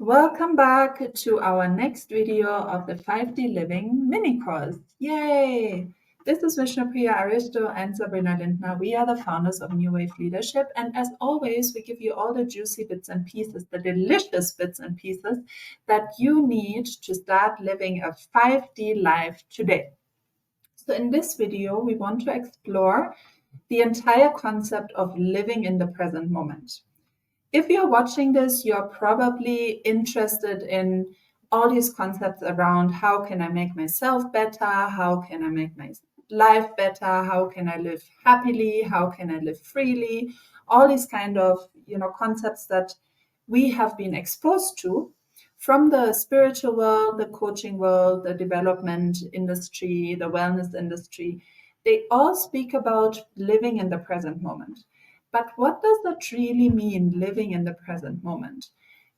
Welcome back to our next video of the 5D Living mini course. Yay! This is Vishnupriya, Aristo, and Sabrina Lindner. We are the founders of NuWave Leadership, and as always, we give you all the juicy bits and pieces, the delicious bits and pieces that you need to start living a 5D life today. So in this video, we want to explore the entire concept of living in the present moment. If you're watching this, you're probably interested in all these concepts around how can I make myself better? How can I make my life better? How can I live happily? How can I live freely? All these kind of, concepts that we have been exposed to from the spiritual world, the coaching world, the development industry, the wellness industry. They all speak about living in the present moment. But what does that really mean, living in the present moment?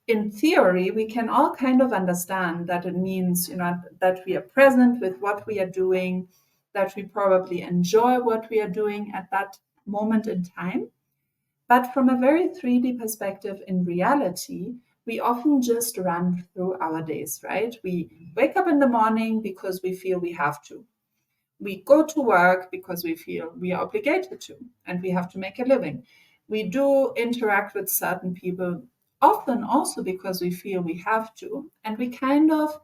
In theory, we can all kind of understand that it means, that we are present with what we are doing, that we probably enjoy what we are doing at that moment in time. But from a very 3D perspective, in reality, we often just run through our days, right? We wake up in the morning because we feel we have to. We go to work because we feel we are obligated to and we have to make a living. We do interact with certain people, often also because we feel we have to. And we kind of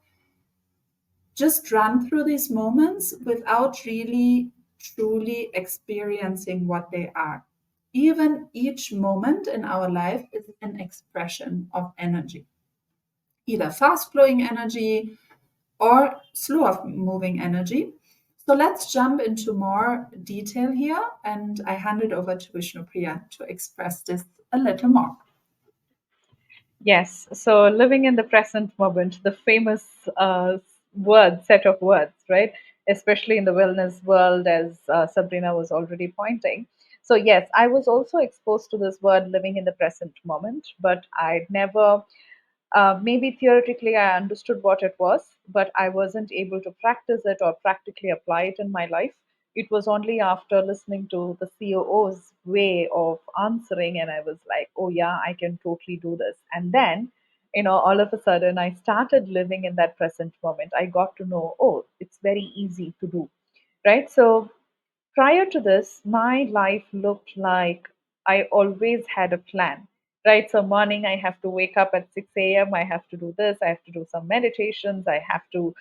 just run through these moments without really truly experiencing what they are. Even each moment in our life is an expression of energy, either fast flowing energy or slower moving energy. So let's jump into more detail here, and I hand it over to Vishnupriya to express this a little more. Yes, so living in the present moment, the famous set of words, right? Especially in the wellness world, as Sabrina was already pointing. So, yes, I was also exposed to this word living in the present moment, but I'd never maybe theoretically I understood what it was, but I wasn't able to practice it or practically apply it in my life. It was only after listening to the COO's way of answering, and I was like, oh, yeah, I can totally do this. And then, all of a sudden, I started living in that present moment. I got to know, oh, it's very easy to do, right? So, prior to this, my life looked like I always had a plan, right? So, morning, I have to wake up at 6 a.m. I have to do this. I have to do some meditations. I have to,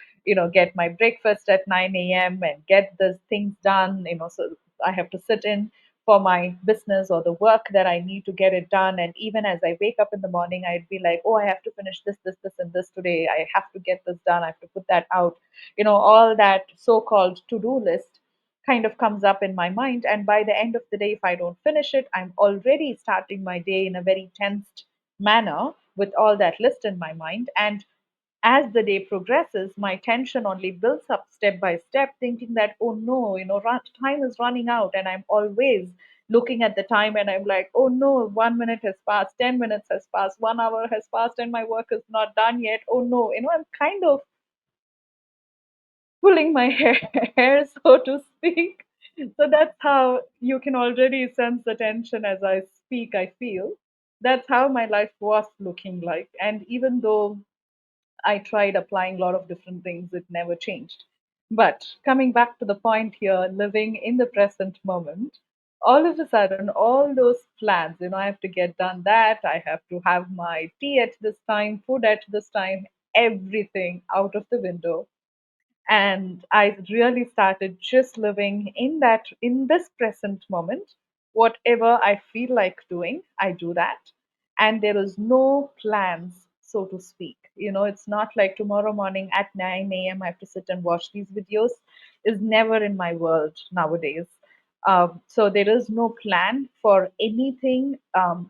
get my breakfast at 9 a.m. and get these things done, so I have to sit in for my business or the work that I need to get it done. And even as I wake up in the morning, I'd be like, oh, I have to finish this, and this today. I have to get this done. I have to put that out. All that so called to do list kind of comes up in my mind. And by the end of the day, if I don't finish it, I'm already starting my day in a very tensed manner with all that list in my mind. And as the day progresses, my tension only builds up step by step, thinking that, oh no, time is running out. And I'm always looking at the time and I'm like, oh no, 1 minute has passed, 10 minutes has passed, 1 hour has passed, and my work is not done yet. Oh no, I'm kind of pulling my hair, so to speak. So that's how you can already sense the tension as I speak, I feel. That's how my life was looking like. And even though I tried applying a lot of different things, it never changed. But coming back to the point here, living in the present moment, all of a sudden, all those plans, I have to get done that, I have to have my tea at this time, food at this time, everything out of the window. And I really started just living in this present moment. Whatever I feel like doing, I do that. And there is no plans, so to speak. It's not like tomorrow morning at 9 a.m. I have to sit and watch these videos. Is never in my world nowadays. So there is no plan for anything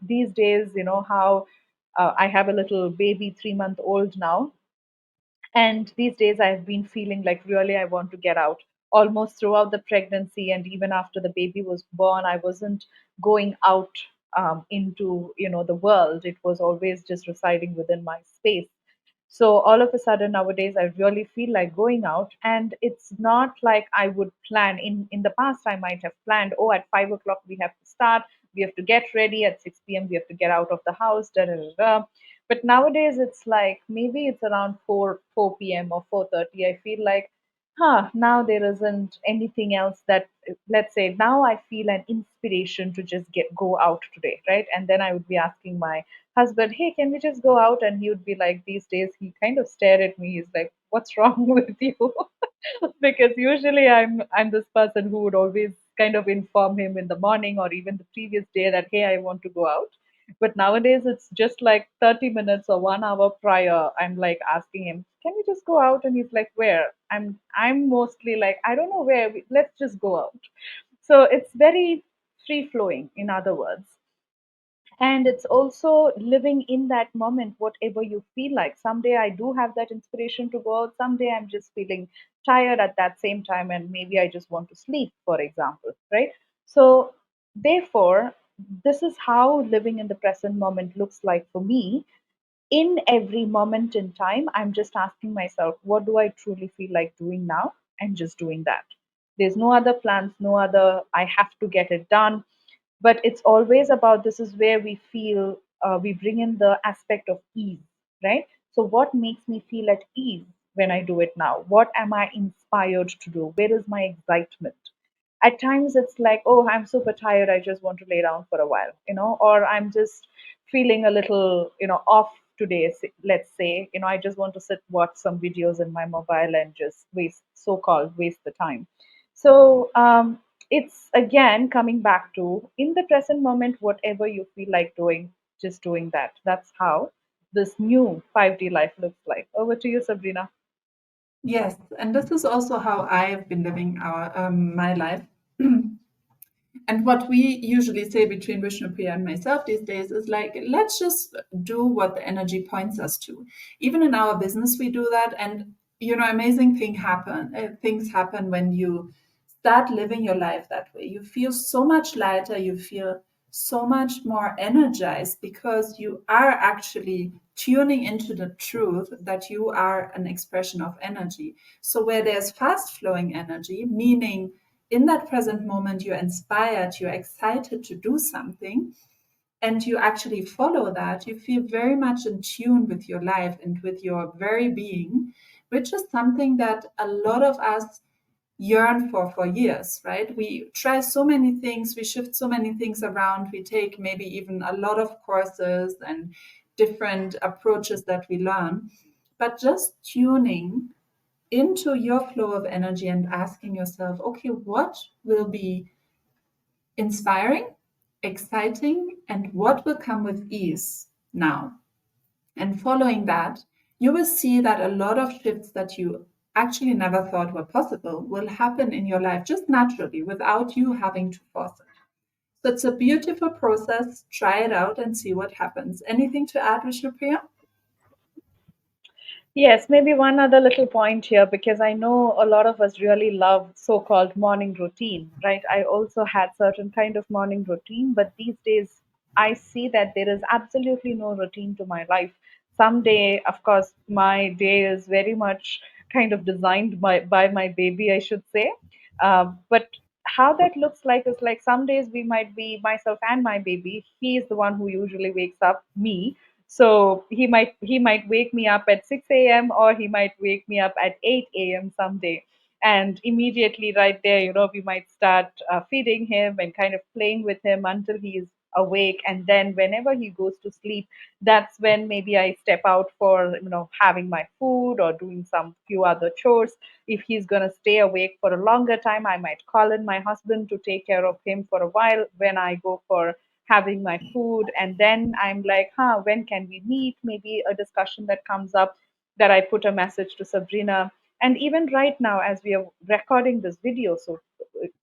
these days. How I have a little baby, 3-month old now, and these days, I've been feeling like really I want to get out. Almost throughout the pregnancy and even after the baby was born, I wasn't going out into the world. It was always just residing within my space. So all of a sudden nowadays, I really feel like going out, and it's not like I would plan. In the past, I might have planned. Oh, at 5 o'clock we have to start. We have to get ready at 6 p.m. We have to get out of the house. Da, da, da, da. But nowadays it's like maybe it's around 4 p.m. or 4:30. I feel like, now there isn't anything else that, let's say, now I feel an inspiration to just get go out today, right? And then I would be asking my husband, hey, can we just go out? And he would be like, these days he kind of stare at me. He's like, what's wrong with you? Because usually I'm this person who would always kind of inform him in the morning or even the previous day that, hey, I want to go out. But nowadays it's just like 30 minutes or 1 hour prior. I'm like asking him, can we just go out? And he's like, where? I'm mostly like, I don't know where. Let's just go out. So it's very free flowing, in other words. And it's also living in that moment, whatever you feel like. Someday I do have that inspiration to go out. Someday I'm just feeling tired at that same time, and maybe I just want to sleep, for example, right? So, therefore, this is how living in the present moment looks like for me. In every moment in time, I'm just asking myself, what do I truly feel like doing now? And just doing that. There's no other plans, no other, I have to get it done. But it's always about, this is where we feel, we bring in the aspect of ease, right? So, what makes me feel at ease when I do it now? What am I inspired to do? Where is my excitement? At times it's like, oh, I'm super tired, I just want to lay down for a while, or I'm just feeling a little, off today, let's say, I just want to sit, watch some videos in my mobile and just waste the time. So it's again coming back to, in the present moment, whatever you feel like doing, just doing that. That's how this new 5D life looks like. Over to you, Sabrina. Yes, and this is also how I've been living our my life. And what we usually say between Vishnupriya and myself these days is like, let's just do what the energy points us to. Even in our business, we do that. And, amazing things happen when you start living your life that way. You feel so much lighter. You feel so much more energized because you are actually tuning into the truth that you are an expression of energy. So where there's fast flowing energy, meaning in that present moment, you're inspired, you're excited to do something, and you actually follow that, you feel very much in tune with your life and with your very being, which is something that a lot of us yearn for years, right? We try so many things, we shift so many things around, we take maybe even a lot of courses and different approaches that we learn, but just tuning into your flow of energy and asking yourself, okay, what will be inspiring, exciting, and what will come with ease now? And following that, you will see that a lot of shifts that you actually never thought were possible will happen in your life just naturally without you having to force it. So it's a beautiful process. Try it out and see what happens. Anything to add, Vishnupriya? Yes, maybe one other little point here, because I know a lot of us really love so-called morning routine, right? I also had certain kind of morning routine, but these days I see that there is absolutely no routine to my life. Someday, of course, my day is very much kind of designed by my baby, I should say. But how that looks like is like, some days we might be myself and my baby. He is the one who usually wakes up me, so he might wake me up at 6 a.m. or he might wake me up at 8 a.m. someday. And immediately right there, we might start feeding him and kind of playing with him until he is awake. And then whenever he goes to sleep, that's when maybe I step out for, having my food or doing some few other chores. If he's going to stay awake for a longer time, I might call in my husband to take care of him for a while when I go for having my food. And then I'm like, when can we meet? Maybe a discussion that comes up, that I put a message to Sabrina. And even right now, as we are recording this video, so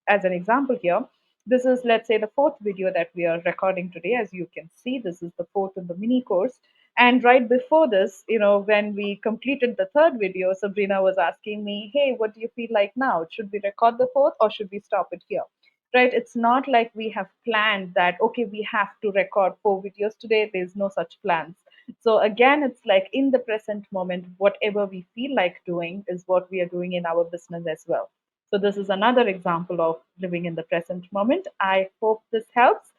as an example here, this is, let's say, the fourth video that we are recording today. As you can see, this is the fourth in the mini course. And right before this, when we completed the third video, Sabrina was asking me, hey, what do you feel like now? Should we record the fourth or should we stop it here? Right? It's not like we have planned that, okay, we have to record 4 videos today. There's no such plans. So again, it's like, in the present moment, whatever we feel like doing is what we are doing in our business as well. So this is another example of living in the present moment. I hope this helps.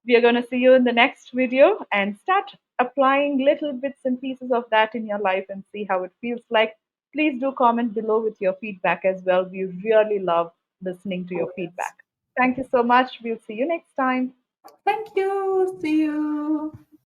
We are going to see you in the next video and start applying little bits and pieces of that in your life and see how it feels like, please do comment below with your feedback as well. We really love listening to your Always. feedback. Thank you so much. We'll see you next time. Thank you. See you.